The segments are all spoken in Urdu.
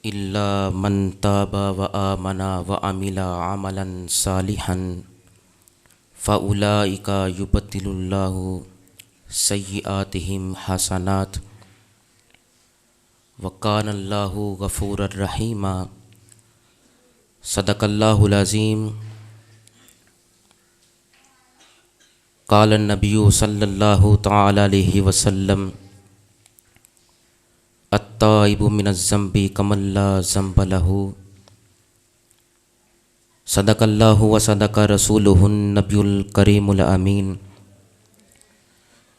إلا من تاب وآمن وعمل عملا صالحا فأولئك يبدل الله سيئاتهم حسنات وكان الله غفورا رحيما صدق الله العظيم قال النبي صلى الله تعالى عليه وسلم التائب من الذنب كمن لا ذنب له صدق الله وصدق رسوله النبي الكريم الأمين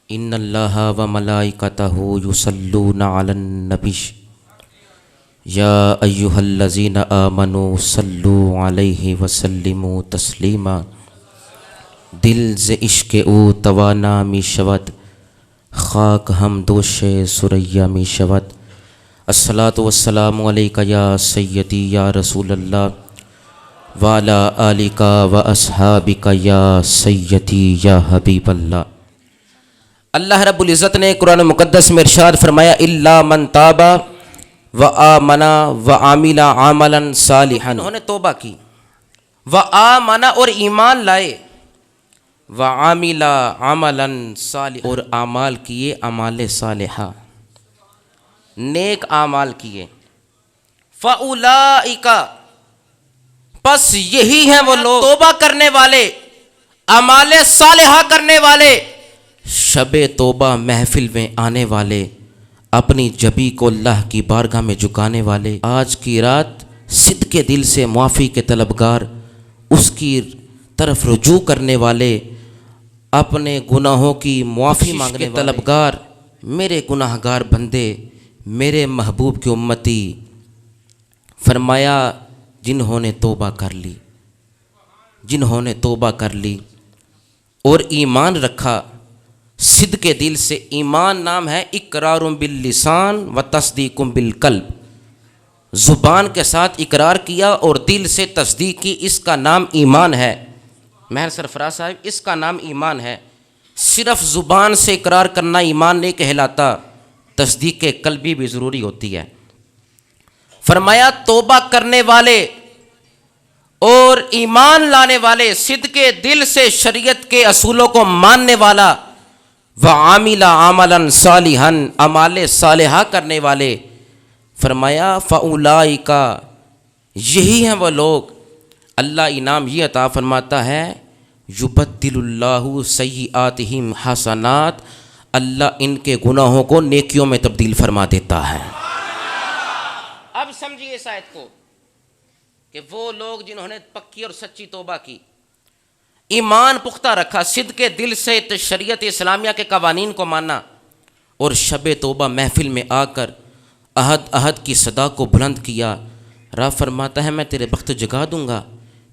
إن الله وملائكته يصلون على النبي يا أيها الذين آمنوا صلوا عليه وسلموا تسليما دل ز عشق او توانا می شود خاک ہم دوش سریا می شود الصلاۃ والسلام علیک یا سیدی یا رسول اللہ وعلی آلک و اصحابک یا سیدی یا حبیب اللہ۔ اللہ رب العزت نے قرآن مقدس میں ارشاد فرمایا الا من تاب و آمن و عمل عملا صالحا، انہوں نے توبہ کی و آمن اور ایمان لائے وعمل عملا صالحا اور اعمال کیے اعمال صالحہ نیک اعمال کیے فاولئک پس یہی ہیں وہ لوگ توبہ کرنے والے اعمال صالحہ کرنے والے شب توبہ محفل میں آنے والے اپنی جبی کو اللہ کی بارگاہ میں جھکانے والے آج کی رات صدق دل سے معافی کے طلبگار اس کی طرف رجوع کرنے والے اپنے گناہوں کی معافی مانگنے والے طلبگار میرے گناہ گار بندے میرے محبوب کی امتی فرمایا جنہوں نے توبہ کر لی جنہوں نے توبہ کر لی اور ایمان رکھا صدق دل سے۔ ایمان نام ہے اقرار باللسان و تصدیق بالقلب، زبان کے ساتھ اقرار کیا اور دل سے تصدیق کی، اس کا نام ایمان ہے۔ مہر سرفراز صاحب اس کا نام ایمان ہے۔ صرف زبان سے اقرار کرنا ایمان نہیں کہلاتا، تصدیق قلبی بھی ضروری ہوتی ہے۔ فرمایا توبہ کرنے والے اور ایمان لانے والے صدق دل سے شریعت کے اصولوں کو ماننے والا وعامل عملا صالحا اعمال صالحہ کرنے والے، فرمایا فاولئک یہی ہیں وہ لوگ اللہ انعام یہ عطا فرماتا ہے یبدل اللہ سیئاتہم حسنات، اللہ ان کے گناہوں کو نیکیوں میں تبدیل فرما دیتا ہے۔ اب سمجھیے اس آیت کو کہ وہ لوگ جنہوں نے پکی اور سچی توبہ کی، ایمان پختہ رکھا، صدق دل سے شریعت اسلامیہ کے قوانین کو مانا اور شب توبہ محفل میں آ کر احد کی صدا کو بلند کیا، رب فرماتا ہے میں تیرے بخت جگا دوں گا،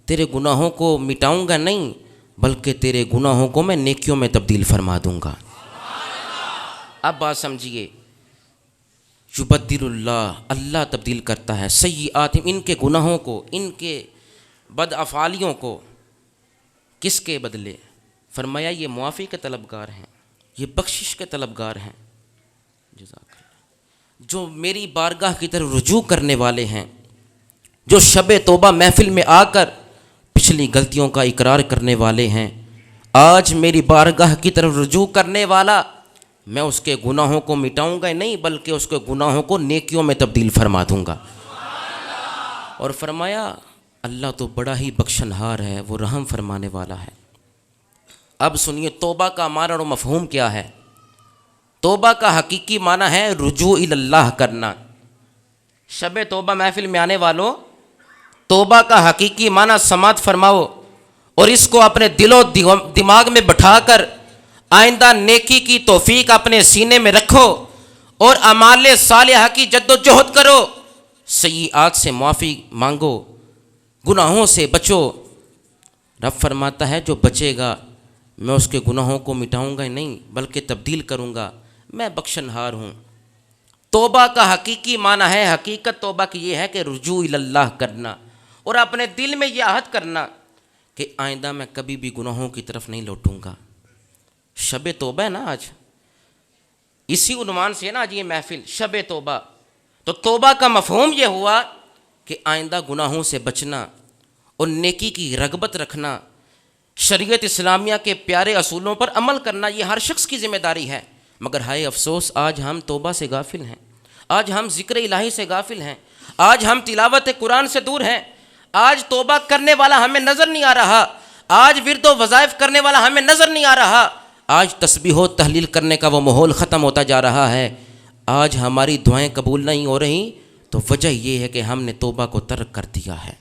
تیرے گناہوں کو مٹاؤں گا نہیں بلکہ تیرے گناہوں کو میں نیکیوں میں تبدیل فرما دوں گا۔ اب بات سمجھیے، یبدل اللہ، اللہ تبدیل کرتا ہے سیئاتہم ان کے گناہوں کو، ان کے بد افعالیوں کو، کس کے بدلے؟ فرمایا یہ معافی کے طلبگار ہیں، یہ بخشش کے طلبگار ہیں، جزاک اللہ، جو میری بارگاہ کی طرف رجوع کرنے والے ہیں، جو شب توبہ محفل میں آ کر پچھلی غلطیوں کا اقرار کرنے والے ہیں۔ آج میری بارگاہ کی طرف رجوع کرنے والا میں اس کے گناہوں کو مٹاؤں گا نہیں بلکہ اس کے گناہوں کو نیکیوں میں تبدیل فرما دوں گا۔ اور فرمایا اللہ تو بڑا ہی بخشنہار ہے، وہ رحم فرمانے والا ہے۔ اب سنیے توبہ کا معنی اور مفہوم کیا ہے۔ توبہ کا حقیقی معنی ہے رجوع اللہ کرنا۔ شب توبہ محفل میں آنے والوں، توبہ کا حقیقی معنی سماعت فرماؤ اور اس کو اپنے دل و دماغ میں بٹھا کر آئندہ نیکی کی توفیق اپنے سینے میں رکھو اور اعمال صالحہ کی جد و جہد کرو، سیئات سے معافی مانگو، گناہوں سے بچو۔ رب فرماتا ہے جو بچے گا میں اس کے گناہوں کو مٹاؤں گا نہیں بلکہ تبدیل کروں گا، میں بخشنہار ہوں۔ توبہ کا حقیقی معنی ہے، حقیقت توبہ کی یہ ہے کہ رجوع اللہ کرنا اور اپنے دل میں یہ عہد کرنا کہ آئندہ میں کبھی بھی گناہوں کی طرف نہیں لوٹوں گا۔ شب توبہ ہے نا آج، اسی عنوان سے ہے نا آج یہ محفل، شب توبہ۔ تو توبہ کا مفہوم یہ ہوا کہ آئندہ گناہوں سے بچنا اور نیکی کی رغبت رکھنا، شریعت اسلامیہ کے پیارے اصولوں پر عمل کرنا، یہ ہر شخص کی ذمہ داری ہے۔ مگر ہائے افسوس، آج ہم توبہ سے غافل ہیں، آج ہم ذکر الہی سے غافل ہیں، آج ہم تلاوت قرآن سے دور ہیں، آج توبہ کرنے والا ہمیں نظر نہیں آ رہا، آج ورد و وظائف کرنے والا ہمیں نظر نہیں آ رہا، آج تسبیح و تحلیل کرنے کا وہ ماحول ختم ہوتا جا رہا ہے، آج ہماری دعائیں قبول نہیں ہو رہی۔ تو وجہ یہ ہے کہ ہم نے توبہ کو ترک کر دیا ہے،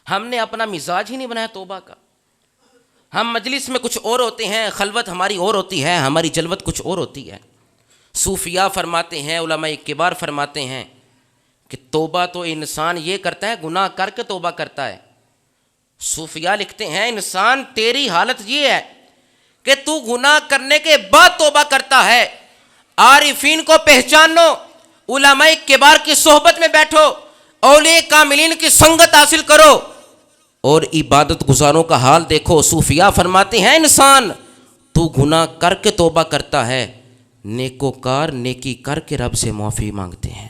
ہم نے اپنا مزاج ہی نہیں بنایا توبہ کا۔ ہم مجلس میں کچھ اور ہوتے ہیں، خلوت ہماری اور ہوتی ہے، ہماری جلوت کچھ اور ہوتی ہے۔ صوفیاء فرماتے ہیں، علماء کبار فرماتے ہیں کہ توبہ تو انسان یہ کرتا ہے گناہ کر کے توبہ کرتا ہے۔ صوفیاء لکھتے ہیں انسان تیری حالت یہ ہے کہ تو گناہ کرنے کے بعد توبہ کرتا ہے۔ عارفین کو پہچانو، علماء کبار کی صحبت میں بیٹھو، اولیاء کاملین کی سنگت حاصل کرو اور عبادت گزاروں کا حال دیکھو۔ صوفیاء فرماتے ہیں انسان تو گناہ کر کے توبہ کرتا ہے، نیکوکار نیکی کر کے رب سے معافی مانگتے ہیں۔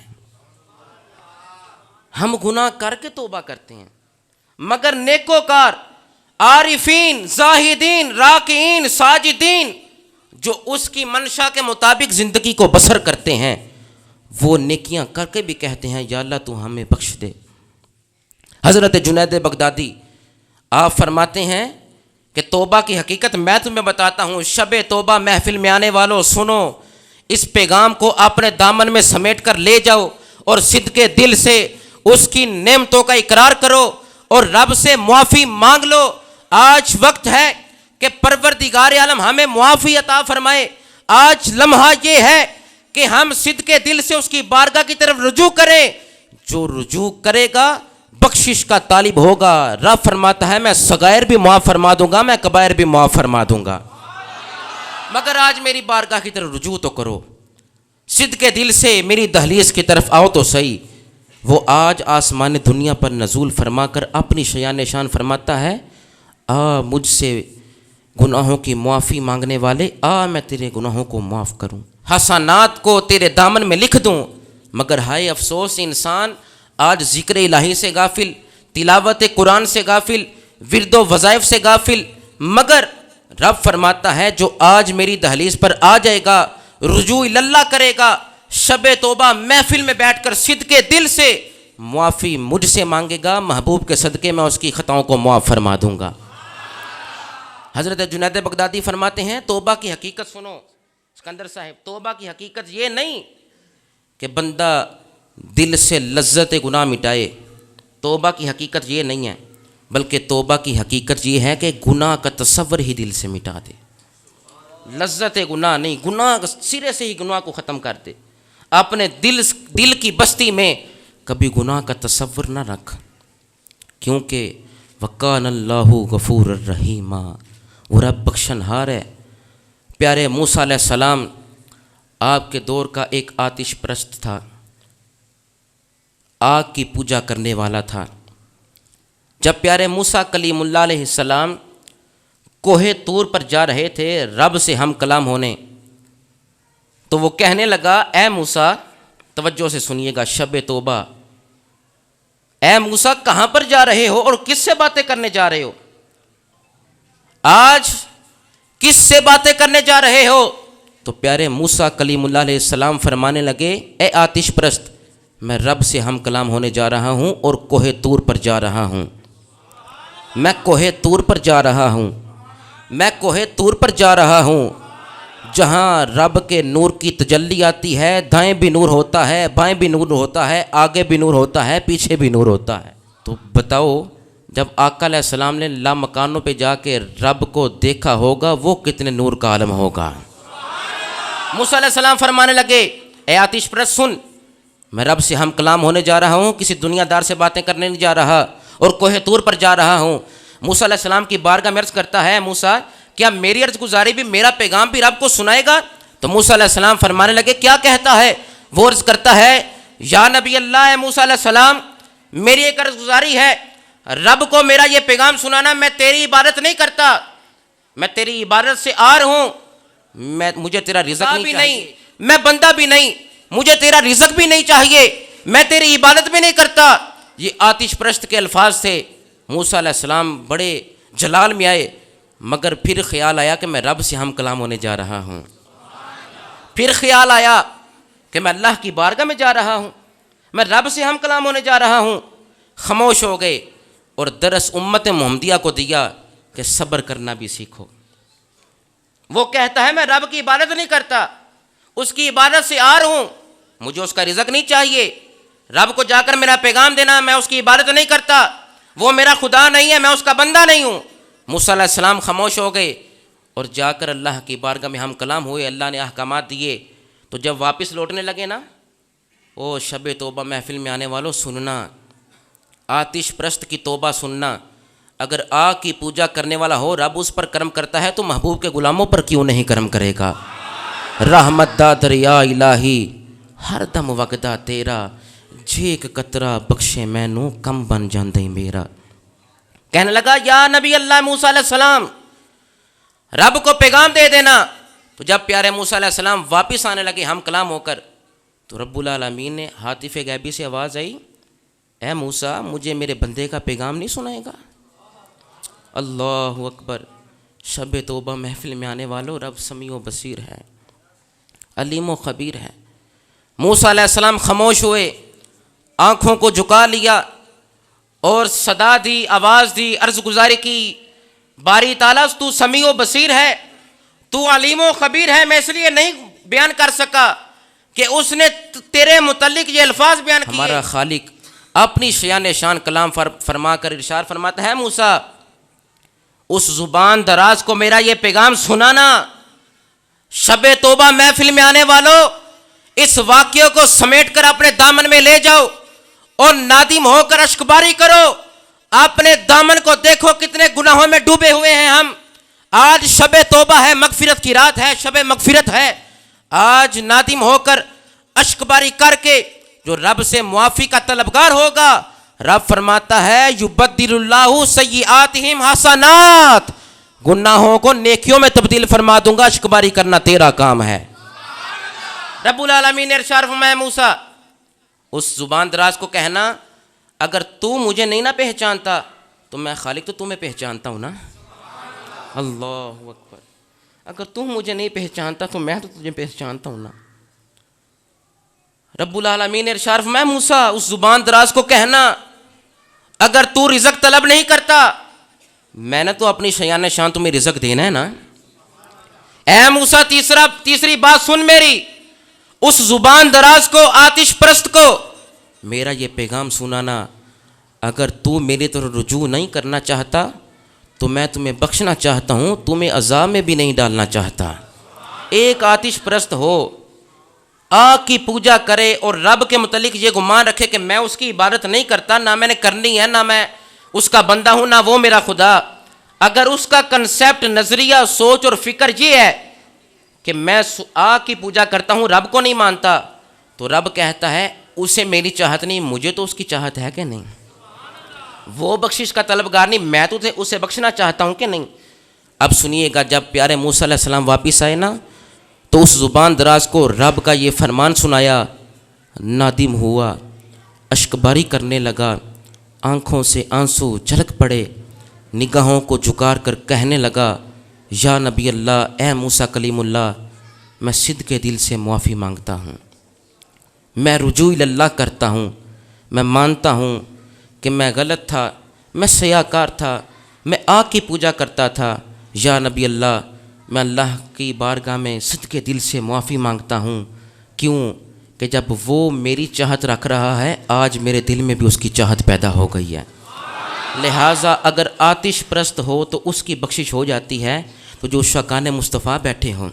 ہم گناہ کر کے توبہ کرتے ہیں، مگر نیکوکار، عارفین، زاہدین، راکعین، ساجدین جو اس کی منشا کے مطابق زندگی کو بسر کرتے ہیں، وہ نیکیاں کر کے بھی کہتے ہیں یا اللہ تو ہمیں بخش دے۔ حضرت جنید بغدادی آپ فرماتے ہیں کہ توبہ کی حقیقت میں تمہیں بتاتا ہوں، شب توبہ محفل میں آنے والوں سنو، اس پیغام کو اپنے دامن میں سمیٹ کر لے جاؤ اور صدقے دل سے اس کی نعمتوں کا اقرار کرو اور رب سے معافی مانگ لو۔ آج وقت ہے کہ پروردگار عالم ہمیں معافی عطا فرمائے۔ آج لمحہ یہ ہے کہ ہم صدقے دل سے اس کی بارگاہ کی طرف رجوع کریں۔ جو رجوع کرے گا بخشش کا طالب ہوگا۔ رب فرماتا ہے میں صغائر بھی معاف فرما دوں گا، میں کبائر بھی معاف فرما دوں گا، مگر آج میری بارگاہ کی طرف رجوع تو کرو، صدقے دل سے میری دہلیز کی طرف آؤ تو صحیح۔ وہ آج آسمان دنیا پر نزول فرما کر اپنی شیان شان فرماتا ہے، آ مجھ سے گناہوں کی معافی مانگنے والے، آ میں تیرے گناہوں کو معاف کروں، حسنات کو تیرے دامن میں لکھ دوں۔ مگر ہائے افسوس، انسان آج ذکر الہی سے غافل، تلاوت قرآن سے غافل، ورد و وظائف سے غافل۔ مگر رب فرماتا ہے جو آج میری دہلیز پر آ جائے گا، رجوع اللہ کرے گا، شب توبہ محفل میں بیٹھ کر صدقے دل سے معافی مجھ سے مانگے گا، محبوب کے صدقے میں اس کی خطاؤں کو معاف فرما دوں گا۔ حضرت جنید بغدادی فرماتے ہیں توبہ کی حقیقت سنو اسکندر صاحب، توبہ کی حقیقت یہ نہیں کہ بندہ دل سے لذت گناہ مٹائے، توبہ کی حقیقت یہ نہیں ہے، بلکہ توبہ کی حقیقت یہ ہے کہ گناہ کا تصور ہی دل سے مٹا دے۔ لذت گناہ نہیں، گناہ سرے سے ہی گناہ کو ختم کر دے۔ اپنے دل کی بستی میں کبھی گناہ کا تصور نہ رکھ، کیونکہ وَقَانَ اللَّهُ غَفُورًا رَحِيمًا، وہ رب بخشن ہار ہے۔ پیارے موسیٰ علیہ السلام آپ کے دور کا ایک آتش پرست تھا، آگ کی پوجا کرنے والا تھا۔ جب پیارے موسیٰ کلیم اللہ علیہ السلام کوہ طور پر جا رہے تھے رب سے ہم کلام ہونے، تو وہ کہنے لگا اے موسیٰ، توجہ سے سنیے گا، شب توبہ، اے موسیٰ کہاں پر جا رہے ہو اور کس سے باتیں کرنے جا رہے ہو؟ آج کس سے باتیں کرنے جا رہے ہو؟ تو پیارے موسیٰ کلیم اللہ علیہ السلام فرمانے لگے اے آتش پرست، میں رب سے ہم کلام ہونے جا رہا ہوں اور کوہ طور پر جا رہا ہوں، میں کوہ طور پر جا رہا ہوں، میں کوہ طور پر جا رہا ہوں، جہاں رب کے نور کی تجلی آتی ہے، دائیں بھی نور ہوتا ہے، بائیں بھی نور ہوتا ہے، آگے بھی نور ہوتا ہے، پیچھے بھی نور ہوتا ہے۔ تو بتاؤ جب آقا علیہ السلام نے لامکانوں پہ جا کے رب کو دیکھا ہوگا وہ کتنے نور کا عالم ہوگا۔ موسیٰ علیہ السلام فرمانے لگے اے آتش پرست سن، میں رب سے ہم کلام ہونے جا رہا ہوں، کسی دنیا دار سے باتیں کرنے نہیں جا رہا، اور کوہ طور پر جا رہا ہوں۔ موسیٰ علیہ السلام کی بارگاہ میں عرض کرتا ہے موسیٰ کیا میری عرض گزاری بھی، میرا پیغام بھی رب کو سنائے گا؟ تو موسیٰ علیہ السلام فرمانے لگے کیا کہتا ہے؟ وہ عرض کرتا ہے یا نبی اللہ، اے موسیٰ علیہ السلام میری ایک عرض گزاری ہے، رب کو میرا یہ پیغام سنانا، میں تیری عبادت نہیں کرتا، میں تیری عبادت سے آر ہوں، مجھے تیرا رزق نہیں چاہیے، میں بندہ بھی نہیں، مجھے تیرا رزق بھی نہیں چاہیے، میں تیری عبادت بھی نہیں کرتا۔ یہ آتش پرست کے الفاظ تھے۔ موسیٰ علیہ السلام بڑے جلال میں آئے، مگر پھر خیال آیا کہ میں رب سے ہم کلام ہونے جا رہا ہوں۔ پھر خیال آیا کہ میں اللہ کی بارگاہ میں جا رہا ہوں، میں رب سے ہم کلام ہونے جا رہا ہوں۔ خاموش ہو گئے اور درس امت محمدیہ کو دیا کہ صبر کرنا بھی سیکھو۔ وہ کہتا ہے میں رب کی عبادت نہیں کرتا، اس کی عبادت سے آر ہوں، مجھے اس کا رزق نہیں چاہیے، رب کو جا کر میرا پیغام دینا، میں اس کی عبادت نہیں کرتا، وہ میرا خدا نہیں ہے، میں اس کا بندہ نہیں ہوں۔ موسیٰ علیہ السلام خاموش ہو گئے اور جا کر اللہ کی بارگاہ میں ہم کلام ہوئے، اللہ نے احکامات دیے۔ تو جب واپس لوٹنے لگے نا، او شب توبہ محفل میں آنے والوں سننا، آتش پرست کی توبہ سننا، اگر آگ کی پوجا کرنے والا ہو رب اس پر کرم کرتا ہے تو محبوب کے غلاموں پر کیوں نہیں کرم کرے گا؟ رحمت دا دریا الہی ہر دم وگدا تیرا، جھیک قطرہ بخشے مینوں کم بن جاندے میرا۔ کہنے لگا یا نبی اللہ موسیٰ علیہ السلام، رب کو پیغام دے دینا۔ تو جب پیارے موسیٰ علیہ السلام واپس آنے لگے ہم کلام ہو کر، تو رب العالمین نے ہاتف غیبی سے آواز آئی، اے موسیٰ مجھے میرے بندے کا پیغام نہیں سنائے گا؟ اللہ اکبر۔ شب توبہ محفل میں آنے والوں، رب سمیع و بصیر ہے، علیم و خبیر ہے۔ موسیٰ علیہ السلام خاموش ہوئے، آنکھوں کو جھکا لیا اور صدا دی، آواز دی، عرض گزاری کی، باری تعالیٰ تو سمیع و بصیر ہے، تو علیم و خبیر ہے۔ میں اس لیے نہیں بیان کر سکا کہ اس نے تیرے متعلق یہ الفاظ بیان کیے۔ ہمارا خالق اپنی شیان شان کلام فرما کر ارشاد فرماتا ہے موسیٰ اس زبان دراز کو میرا یہ پیغام سنانا۔ شب توبہ محفل میں آنے والوں، اس واقعے کو سمیٹ کر اپنے دامن میں لے جاؤ اور نادم ہو کر اشکباری کرو۔ اپنے دامن کو دیکھو کتنے گناہوں میں ڈوبے ہوئے ہیں ہم۔ آج شب توبہ ہے، مغفرت کی رات ہے، شب مغفرت ہے۔ آج نادم ہو کر اشکباری کر کے جو رب سے معافی کا طلبگار ہوگا، رب فرماتا ہے یبدل اللہ سیئاتہم حسنات، گناہوں کو نیکیوں میں تبدیل فرما دوں گا، اشکباری کرنا تیرا کام ہے۔ رب العالمین نے ارشاد فرمایا موسیٰ اس زبان دراز کو کہنا اگر تو مجھے نہیں نہ پہچانتا تو میں خالق تو تمہیں پہچانتا ہوں نا۔ اللہ اکبر۔ اگر تو مجھے نہیں پہچانتا تو میں تو تجھے پہچانتا ہوں نا۔ رب العالمین نے ارشاد فرمایا موسیٰ اس زبان دراز کو کہنا اگر تو رزق طلب نہیں کرتا، میں نے تو اپنی شیان شان تمہیں رزق دینا ہے نا۔ اے موسیٰ تیسری بات سن میری، اس زبان دراز کو، آتش پرست کو میرا یہ پیغام سنانا، اگر تو میری طرف رجوع نہیں کرنا چاہتا تو میں تمہیں بخشنا چاہتا ہوں، تمہیں عذاب میں بھی نہیں ڈالنا چاہتا۔ ایک آتش پرست ہو، آگ کی پوجا کرے اور رب کے متعلق یہ گمان رکھے کہ میں اس کی عبادت نہیں کرتا، نہ میں نے کرنی ہے، نہ میں اس کا بندہ ہوں، نہ وہ میرا خدا۔ اگر اس کا کنسیپٹ، نظریہ، سوچ اور فکر یہ ہے کہ میں آگ کی پوجا کرتا ہوں، رب کو نہیں مانتا، تو رب کہتا ہے اسے میری چاہت نہیں، مجھے تو اس کی چاہت ہے کہ نہیں؟ وہ بخشش کا طلبگار نہیں، میں تو اسے بخشنا چاہتا ہوں کہ نہیں؟ اب سنیے گا، جب پیارے موسیٰ علیہ السلام واپس آئے نا تو اس زبان دراز کو رب کا یہ فرمان سنایا، نادم ہوا، اشکباری کرنے لگا، آنکھوں سے آنسو جھلک پڑے، نگاہوں کو جھکا کر کہنے لگا یا نبی اللہ، اے موسیٰ کلیم اللہ، میں صدقے دل سے معافی مانگتا ہوں، میں رجوع اللہ کرتا ہوں، میں مانتا ہوں کہ میں غلط تھا، میں سیاکار تھا، میں آگ کی پوجا کرتا تھا۔ یا نبی اللہ، میں اللہ کی بارگاہ میں صدقے دل سے معافی مانگتا ہوں، کیوں کہ جب وہ میری چاہت رکھ رہا ہے آج میرے دل میں بھی اس کی چاہت پیدا ہو گئی ہے، لہٰذا اگر آتش پرست ہو تو اس کی بخشش ہو جاتی ہے، تو جو شاکان مصطفیٰ بیٹھے ہوں،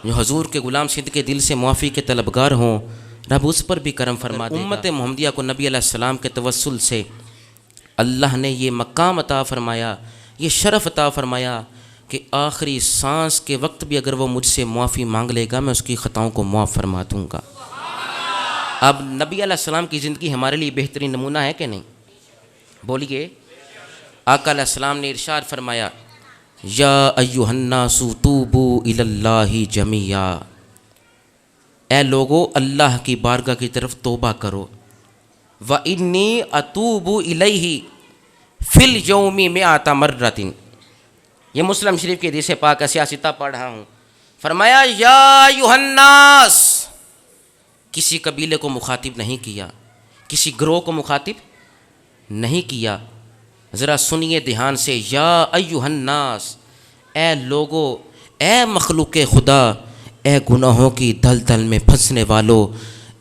جو حضور کے غلام صدقے دل سے معافی کے طلبگار ہوں، رب اس پر بھی کرم فرما دے گا۔ امت محمدیہ کو نبی علیہ السلام کے توسل سے اللہ نے یہ مقام عطا فرمایا، یہ شرف عطا فرمایا کہ آخری سانس کے وقت بھی اگر وہ مجھ سے معافی مانگ لے گا میں اس کی خطاؤں کو معاف فرما دوں گا۔ اب نبی علیہ السلام کی زندگی ہمارے لیے بہترین نمونہ ہے کہ نہیں؟ بولیے۔ آقا علیہ السلام نے ارشاد فرمایا یا ایھا الناس توبوا الی اللہ جمیعا، اے لوگو اللہ کی بارگاہ کی طرف توبہ کرو، وَإِنِّي أَتُوبُ إِلَيْهِ فِي الْيَوْمِ مِئَةَ مَرَّةٍ۔ یہ مسلم شریف کی حدیث پاک ہے، سیاستہ پڑھ رہا ہوں۔ فرمایا یا ایھا الناس، کسی قبیلے کو مخاطب نہیں کیا، کسی گروہ کو مخاطب نہیں کیا، ذرا سنیے دھیان سے، یا ایھا الناس، اے لوگو، اے مخلوق خدا، اے گناہوں کی دلدل میں پھنسنے والو،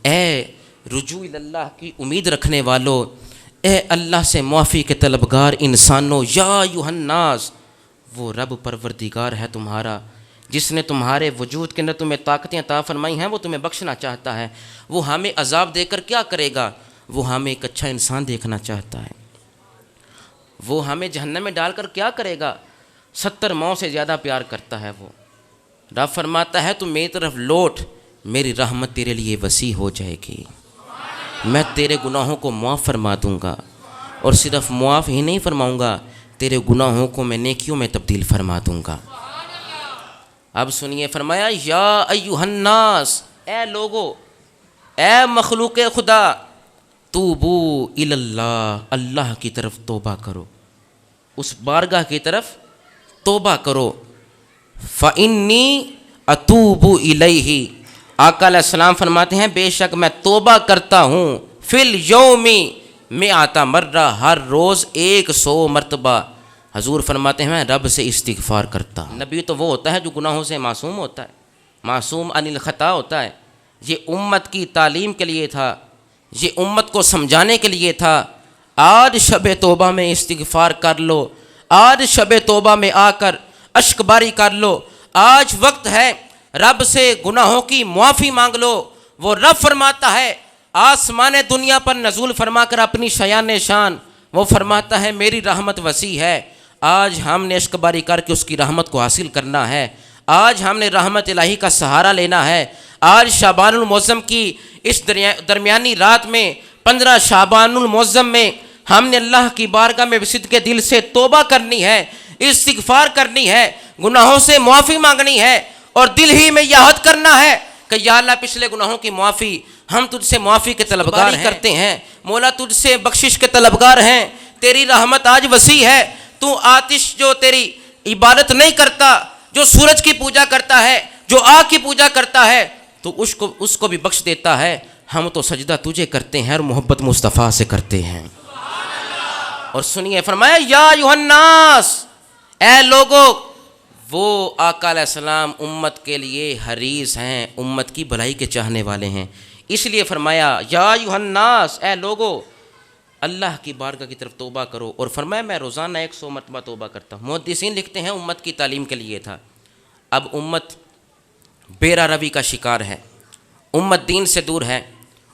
اے رجوع اللہ کی امید رکھنے والو، اے اللہ سے معافی کے طلبگار انسانوں، یا ایھا الناس، وہ رب پروردگار ہے تمہارا جس نے تمہارے وجود کے اندر تمہیں طاقتیں عطا فرمائی ہیں، وہ تمہیں بخشنا چاہتا ہے۔ وہ ہمیں عذاب دے کر کیا کرے گا؟ وہ ہمیں ایک اچھا انسان دیکھنا چاہتا ہے۔ وہ ہمیں جہنم میں ڈال کر کیا کرے گا؟ 70 موت سے زیادہ پیار کرتا ہے وہ۔ رب فرماتا ہے تو میری طرف لوٹ، میری رحمت تیرے لیے وسیع ہو جائے گی، میں تیرے گناہوں کو معاف فرما دوں گا، اور صرف معاف ہی نہیں فرماؤں گا، تیرے گناہوں کو میں نیکیوں میں تبدیل فرما دوں گا۔ اب سنیے، فرمایا یا ایھا الناس، اے لوگو، اے مخلوق خدا، توبو الی اللہ، اللہ کی طرف توبہ کرو، اس بارگاہ کی طرف توبہ کرو۔ فَإِنِّي أَتُوبُ إِلَيْهِ، آقا علیہ السلام فرماتے ہیں بے شک میں توبہ کرتا ہوں، فِي الْيَوْمِ مِئَةَ مرہ، ہر روز 100 مرتبہ۔ حضور فرماتے ہیں میں رب سے استغفار کرتا ہوں۔ نبی تو وہ ہوتا ہے جو گناہوں سے معصوم ہوتا ہے، معصوم عن الخطا ہوتا ہے۔ یہ امت کی تعلیم کے لیے تھا، یہ امت کو سمجھانے کے لیے تھا۔ آج شب توبہ میں استغفار کر لو، آج شب توبہ میں آ کر اشک باری کر لو، آج وقت ہے رب سے گناہوں کی معافی مانگ لو۔ وہ رب فرماتا ہے آسمان دنیا پر نزول فرما کر اپنی شیان شان، وہ فرماتا ہے میری رحمت وسیع ہے۔ آج ہم نے اشک باری کر کے اس کی رحمت کو حاصل کرنا ہے، آج ہم نے رحمت الہی کا سہارا لینا ہے۔ آج شعبان المعظم کی اس درمیانی رات میں 15 شعبان المعظم میں ہم نے اللہ کی بارگاہ میں صدق کے دل سے توبہ کرنی ہے، استغفار کرنی ہے، گناہوں سے معافی مانگنی ہے، اور دل ہی میں یہ عہد کرنا ہے کہ یا اللہ پچھلے گناہوں کی معافی، ہم تجھ سے معافی کے طلبگار کرتے ہیں، مولا تجھ سے بخشش کے طلبگار ہیں، تیری رحمت آج وسیع ہے۔ تو آتش جو تیری عبادت نہیں کرتا، جو سورج کی پوجا کرتا ہے، جو آگ کی پوجا کرتا ہے، تو اس کو بھی بخش دیتا ہے۔ ہم تو سجدہ تجھے کرتے ہیں اور محبت مصطفیٰ سے کرتے ہیں۔ اور سنیے، فرمایا یا ایھا الناس، اے لوگو، وہ آقا علیہ السلام امت کے لیے حریص ہیں، امت کی بھلائی کے چاہنے والے ہیں، اس لیے فرمایا یا ایھا الناس، اے لوگو، اللہ کی بارگاہ کی طرف توبہ کرو۔ اور فرمایا میں روزانہ 100 مرتبہ توبہ کرتا ہوں۔ محدثین لکھتے ہیں امت کی تعلیم کے لیے تھا۔ اب امت بیرا روی کا شکار ہے، امت دین سے دور ہے،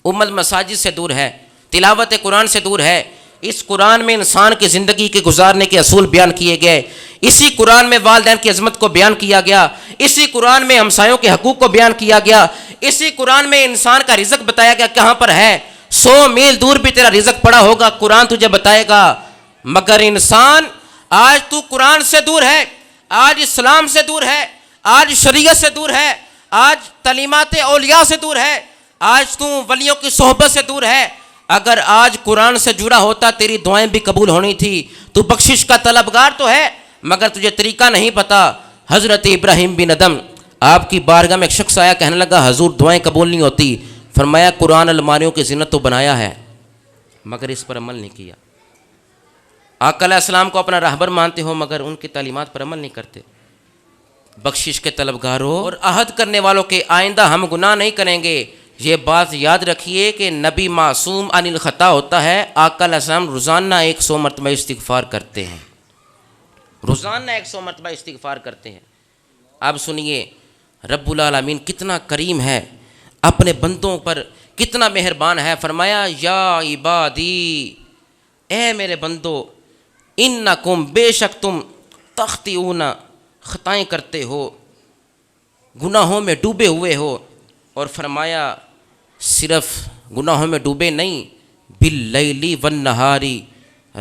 امت مساجد سے دور ہے، تلاوت قرآن سے دور ہے۔ اس قرآن میں انسان کی زندگی کے گزارنے کے اصول بیان کیے گئے، اسی قرآن میں والدین کی عظمت کو بیان کیا گیا، اسی قرآن میں ہمسایوں کے حقوق کو بیان کیا گیا، اسی قرآن میں انسان کا رزق بتایا گیا کہاں پر ہے۔ 100 میل دور بھی تیرا رزق پڑا ہوگا، قرآن تجھے بتائے گا۔ مگر انسان آج تو قرآن سے دور ہے، آج اسلام سے دور ہے، آج شریعت سے دور ہے، آج تعلیمات اولیاء سے دور ہے، آج تو ولیوں کی صحبت سے دور ہے۔ اگر آج قرآن سے جڑا ہوتا تیری دعائیں بھی قبول ہونی تھی۔ تو بخشش کا طلبگار تو ہے مگر تجھے طریقہ نہیں پتا۔ حضرت ابراہیم بن ادم، آپ کی بارگاہ میں ایک شخص آیا، کہنے لگا حضور دعائیں قبول نہیں ہوتی۔ فرمایا قرآن الماریوں کی زینت تو بنایا ہے مگر اس پر عمل نہیں کیا۔ آقا علیہ السلام کو اپنا راہبر مانتے ہو مگر ان کی تعلیمات پر عمل نہیں کرتے۔ بخشش کے طلبگاروں اور عہد کرنے والوں کے آئندہ ہم گناہ نہیں کریں گے۔ یہ بات یاد رکھیے کہ نبی معصوم عن الخطا ہوتا ہے۔ آقا علیہ السلام روزانہ 100 مرتبہ استغفار کرتے ہیں، روزانہ 100 مرتبہ استغفار کرتے ہیں۔ اب سنیے، رب العالمین کتنا کریم ہے، اپنے بندوں پر کتنا مہربان ہے۔ فرمایا یا عبادی، اے میرے بندو، انکم، بے شک تم، تخطئون، خطائیں کرتے ہو، گناہوں میں ڈوبے ہوئے ہو۔ اور فرمایا صرف گناہوں میں ڈوبے نہیں، باللیل والنہاری،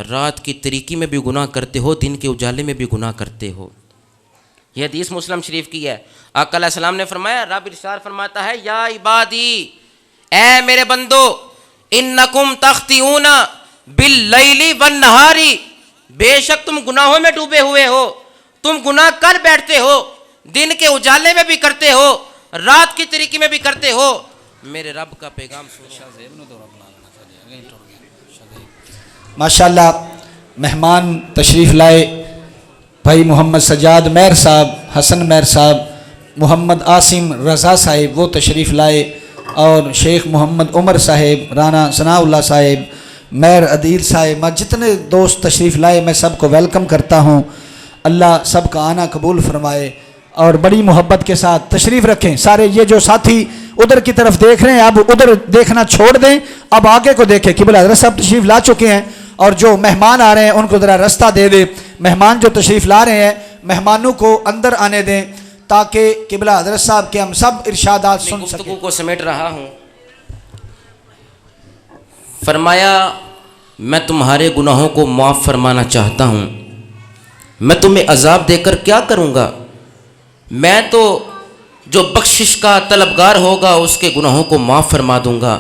رات کی تاریکی میں بھی گناہ کرتے ہو، دن کے اجالے میں بھی گناہ کرتے ہو۔ یہ حدیث مسلم شریف کی ہے. آقا علیہ السلام نے فرمایا، رب ارشاد فرماتا ہے یا عبادی، اے میرے بندو، انکم تخطئون باللیل والنہار، بے شک تم گناہوں میں ڈوبے ہوئے ہو، تم گناہ کر بیٹھتے ہو، دن کے اجالے میں بھی کرتے ہو، رات کی تاریکی میں بھی کرتے ہو. میرے رب کا پیغام سنو. ماشاءاللہ مہمان تشریف لائے، بھائی محمد سجاد مہر صاحب، حسن مہر صاحب، محمد عاصم رضا صاحب وہ تشریف لائے، اور شیخ محمد عمر صاحب، رانا ثناء اللہ صاحب، مہر عدیل صاحب، جتنے دوست تشریف لائے میں سب کو ویلکم کرتا ہوں. اللہ سب کا آنا قبول فرمائے اور بڑی محبت کے ساتھ تشریف رکھیں. سارے یہ جو ساتھی ادھر کی طرف دیکھ رہے ہیں اب ادھر دیکھنا چھوڑ دیں، اب آگے کو دیکھیں. قبلہ حضرت صاحب تشریف لا چکے ہیں اور جو مہمان آ رہے ہیں ان کو ذرا رستہ دے دیں. مہمان جو تشریف لا رہے ہیں مہمانوں کو اندر آنے دیں تاکہ قبلہ حضرت صاحب کے ہم سب ارشادات سن سکیں. گفتگو کو سمیٹ رہا ہوں. فرمایا میں تمہارے گناہوں کو معاف فرمانا چاہتا ہوں، میں تمہیں عذاب دے کر کیا کروں گا؟ میں تو جو بخشش کا طلبگار ہوگا اس کے گناہوں کو معاف فرما دوں گا.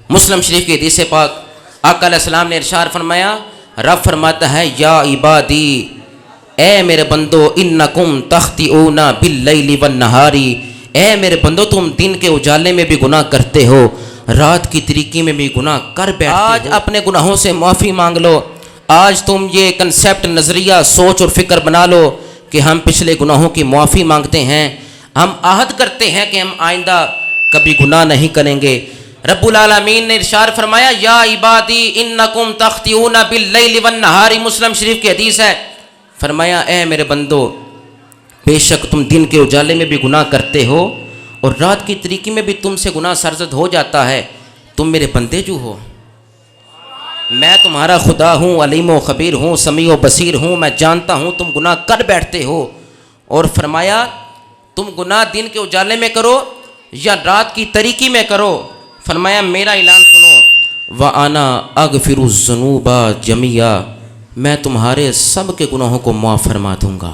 مسلم شریف کی حدیث پاک آقا علیہ السلام نے ارشاد فرمایا، رب فرماتا ہے یا عبادی، اے میرے بندو، انکم تخطئون باللیل والنہار، اے میرے بندو تم دن کے اجالے میں بھی گناہ کرتے ہو، رات کی تاریکی میں بھی گناہ کر بیٹھتے ہو. آج اپنے گناہوں سے معافی مانگ لو. آج تم یہ کنسیپٹ، نظریہ، سوچ اور فکر بنا لو کہ ہم پچھلے گناہوں کی معافی مانگتے ہیں، ہم عہد کرتے ہیں کہ ہم آئندہ کبھی گناہ نہیں کریں گے. رب العالمین نے ارشاد فرمایا یا عبادی انکم تخطئون باللیل والنہار، مسلم شریف کی حدیث ہے. فرمایا اے میرے بندو، بے شک تم دن کے اجالے میں بھی گناہ کرتے ہو اور رات کی تاریکی میں بھی تم سے گناہ سرزد ہو جاتا ہے. تم میرے بندے جو ہو، میں تمہارا خدا ہوں، علیم و خبیر ہوں، سمیع و بصیر ہوں، میں جانتا ہوں تم گناہ کر بیٹھتے ہو. اور فرمایا تم گناہ دن کے اجالے میں کرو یا رات کی تاریکی میں کرو، فرمایا میرا اعلان سنو، وَأَنَا أَغْفِرُ الذُّنُوبَ جَمِيعًا، میں تمہارے سب کے گناہوں کو معاف فرما دوں گا.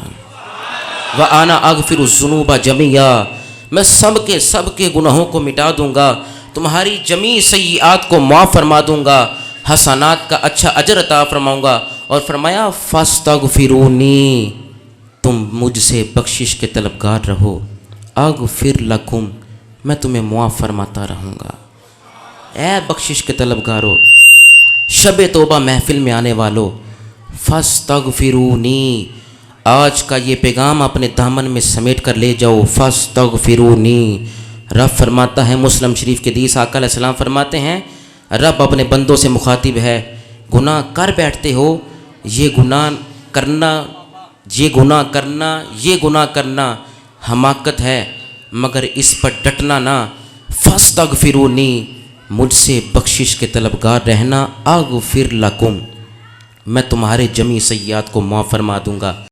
وَأَنَا أَغْفِرُ الذُّنُوبَ جَمِيعًا، میں سب کے گناہوں کو مٹا دوں گا، تمہاری جمیع سیئات کو معاف فرما دوں گا، حسنات کا اچھا اجر عطا فرماؤں گا. اور فرمایا فاستغفرونی، تم مجھ سے بخشش کے طلبگار رہو، اغفر لکم، میں تمہیں معاف فرماتا رہوں گا. اے بخشش کے طلبگارو، شب توبہ محفل میں آنے والو، فاستغفرونی، آج کا یہ پیغام اپنے دامن میں سمیٹ کر لے جاؤ. فاستغفرونی، رب فرماتا ہے مسلم شریف کے حدیث، آقا علیہ السلام فرماتے ہیں رب اپنے بندوں سے مخاطب ہے، گناہ کر بیٹھتے ہو، یہ گناہ کرنا حماقت ہے، مگر اس پر ڈٹنا نہ. فاستغفرونی، مجھ سے بخشش کے طلبگار رہنا، اغفر لکم، میں تمہارے جمیع سیئات کو معاف فرما دوں گا.